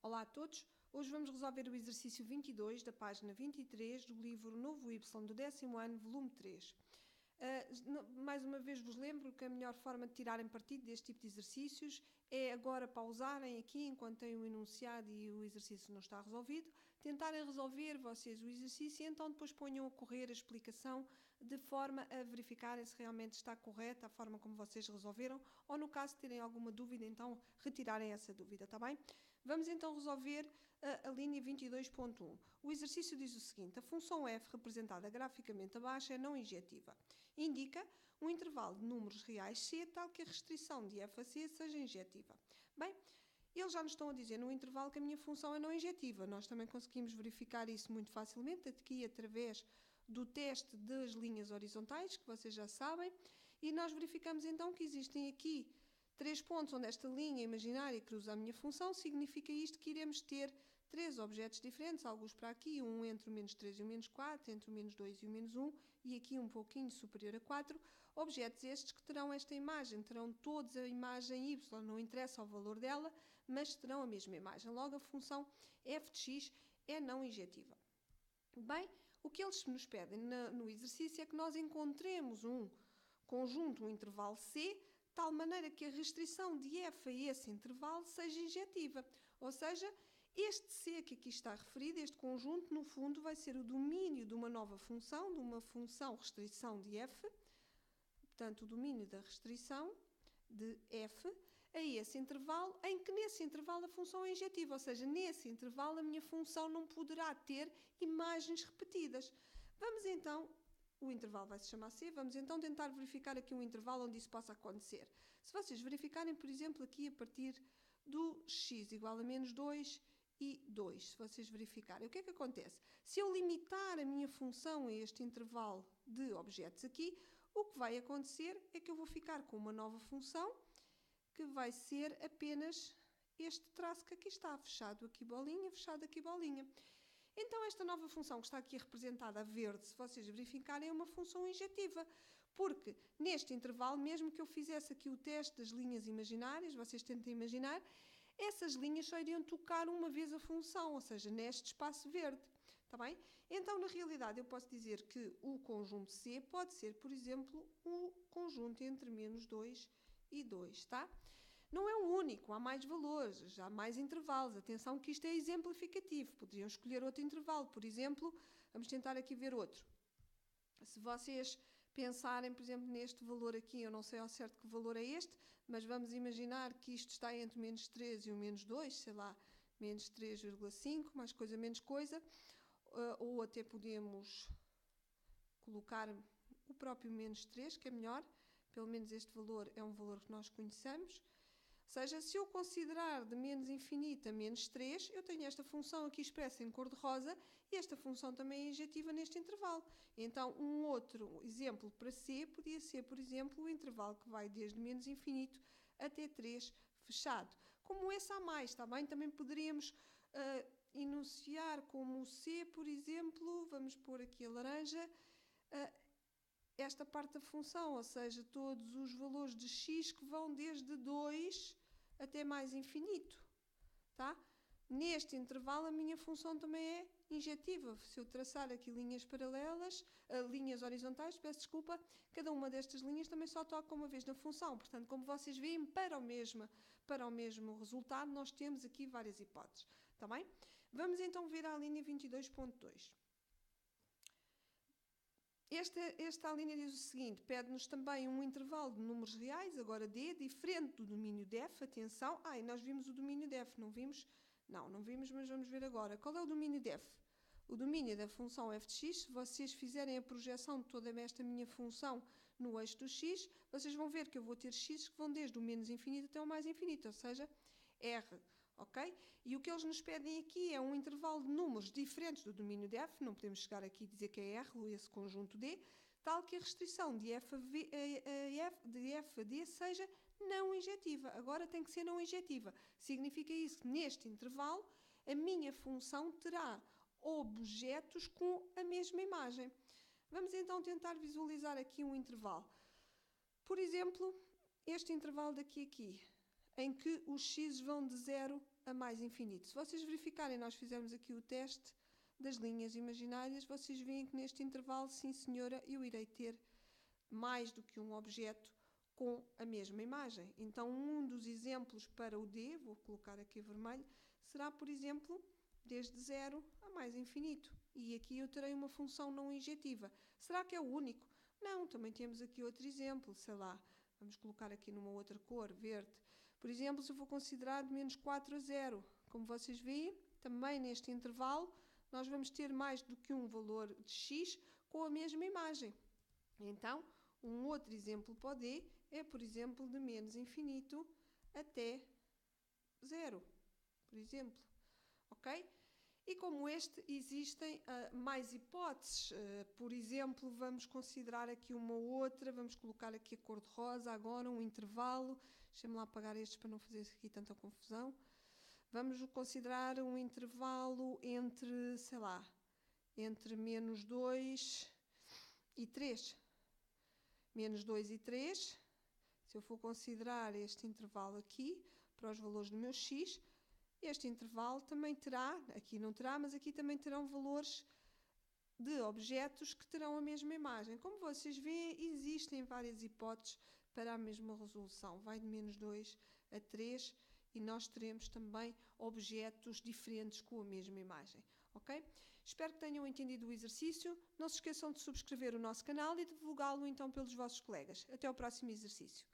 Olá a todos! Hoje vamos resolver o exercício 22 da página 23 do livro Novo Y do 10º ano, volume 3. Mais uma vez vos lembro que a melhor forma de tirarem partido deste tipo de exercícios é agora pausarem aqui enquanto têm o enunciado e o exercício não está resolvido, tentarem resolver vocês o exercício e então depois ponham a correr a explicação de forma a verificarem se realmente está correta a forma como vocês resolveram ou no caso de terem alguma dúvida então retirarem essa dúvida, está bem? Vamos então resolver a linha 22.1. O exercício diz o seguinte: a função f representada graficamente abaixo é não injetiva. Indica um intervalo de números reais C tal que a restrição de f a C seja injetiva. Bem, eles já nos estão a dizer no intervalo que a minha função é não injetiva. Nós também conseguimos verificar isso muito facilmente aqui através do teste das linhas horizontais, que vocês já sabem, e nós verificamos então que existem aqui 3 pontos onde esta linha imaginária cruza a minha função. Significa isto que iremos ter 3 objetos diferentes, alguns para aqui, um entre o menos 3 e o menos 4, entre o menos 2 e o menos 1, e aqui um pouquinho superior a 4. Objetos estes que terão esta imagem, terão todos a imagem y, não interessa o valor dela, mas terão a mesma imagem. Logo, a função f de x é não injetiva. Bem, o que eles nos pedem no exercício é que nós encontremos um conjunto, um intervalo C, de tal maneira que a restrição de f a esse intervalo seja injetiva. Ou seja, este C que aqui está referido, este conjunto, no fundo, vai ser o domínio de uma nova função, de uma função restrição de f, portanto, o domínio da restrição de f a esse intervalo, em que nesse intervalo a função é injetiva, ou seja, nesse intervalo a minha função não poderá ter imagens repetidas. Vamos então, o intervalo vai se chamar C, vamos então tentar verificar aqui um intervalo onde isso possa acontecer. Se vocês verificarem, por exemplo, aqui a partir do x igual a menos 2 e 2, se vocês verificarem, o que é que acontece? Se eu limitar a minha função a este intervalo de objetos aqui, o que vai acontecer é que eu vou ficar com uma nova função que vai ser apenas este traço que aqui está, fechado aqui bolinha, fechado aqui bolinha. Então, esta nova função que está aqui representada a verde, se vocês verificarem, é uma função injetiva, porque neste intervalo, mesmo que eu fizesse aqui o teste das linhas imaginárias, vocês tentem imaginar, essas linhas só iriam tocar uma vez a função, ou seja, neste espaço verde, está bem? Então, na realidade, eu posso dizer que o conjunto C pode ser, por exemplo, o conjunto entre menos 2 e 2, tá? Não é o único, há mais valores, há mais intervalos. Atenção que isto é exemplificativo, poderiam escolher outro intervalo, por exemplo, vamos tentar aqui ver outro. Se vocês pensarem, por exemplo, neste valor aqui, eu não sei ao certo que valor é este, mas vamos imaginar que isto está entre o menos 3 e o menos 2, sei lá, menos 3,5, mais coisa, menos coisa, ou até podemos colocar o próprio menos 3, que é melhor, pelo menos este valor é um valor que nós conhecemos. Ou seja, se eu considerar de menos infinito a menos 3, eu tenho esta função aqui expressa em cor-de-rosa e esta função também é injetiva neste intervalo. Então, um outro exemplo para C podia ser, por exemplo, o intervalo que vai desde menos infinito até 3 fechado. Como esse há mais, está bem? Também poderíamos enunciar como C, por exemplo, vamos pôr aqui a laranja, esta parte da função, ou seja, todos os valores de x que vão desde 2 até mais infinito, tá? Neste intervalo a minha função também é injetiva. Se eu traçar aqui linhas paralelas, linhas horizontais, peço desculpa, cada uma destas linhas também só toca uma vez na função. Portanto, como vocês veem, para o mesmo resultado, nós temos aqui várias hipóteses, tá bem? Vamos então ver a linha 22.2. Esta linha diz o seguinte, pede-nos também um intervalo de números reais, agora D, diferente do domínio de f, atenção, e nós vimos o domínio de f, não vimos? Não vimos, mas vamos ver agora. Qual é o domínio de f? O domínio da função f de x, se vocês fizerem a projeção de toda esta minha função no eixo do x, vocês vão ver que eu vou ter x que vão desde o menos infinito até o mais infinito, ou seja, R, ok? E o que eles nos pedem aqui é um intervalo de números diferentes do domínio de f, não podemos chegar aqui e dizer que é R, esse conjunto D, tal que a restrição de f a D seja não injetiva. Agora tem que ser não injetiva. Significa isso que neste intervalo a minha função terá objetos com a mesma imagem. Vamos então tentar visualizar aqui um intervalo. Por exemplo, este intervalo daqui a aqui, em que os x vão de 0 a mais infinito. Se vocês verificarem, nós fizemos aqui o teste das linhas imaginárias, vocês veem que neste intervalo, sim senhora, eu irei ter mais do que um objeto com a mesma imagem. Então, um dos exemplos para o D, vou colocar aqui vermelho, será, por exemplo, desde 0 a mais infinito. E aqui eu terei uma função não injetiva. Será que é o único? Não, também temos aqui outro exemplo, sei lá, vamos colocar aqui numa outra cor, verde. Por exemplo, se eu for considerar de menos 4 a 0, como vocês veem, também neste intervalo, nós vamos ter mais do que um valor de x com a mesma imagem. Então, um outro exemplo para o D é, por exemplo, de menos infinito até 0, por exemplo. Ok? E como este, existem mais hipóteses. Por exemplo, vamos considerar aqui uma outra, vamos colocar aqui a cor de rosa agora, um intervalo. Deixem-me lá apagar estes para não fazer aqui tanta confusão. Vamos considerar um intervalo entre, sei lá, entre menos 2 e 3. Menos 2 e 3. Se eu for considerar este intervalo aqui, para os valores do meu x, este intervalo também terá, aqui não terá, mas aqui também terão valores de objetos que terão a mesma imagem. Como vocês veem, existem várias hipóteses para a mesma resolução. Vai de menos 2 a 3 e nós teremos também objetos diferentes com a mesma imagem. Ok? Espero que tenham entendido o exercício. Não se esqueçam de subscrever o nosso canal e de divulgá-lo então pelos vossos colegas. Até ao próximo exercício.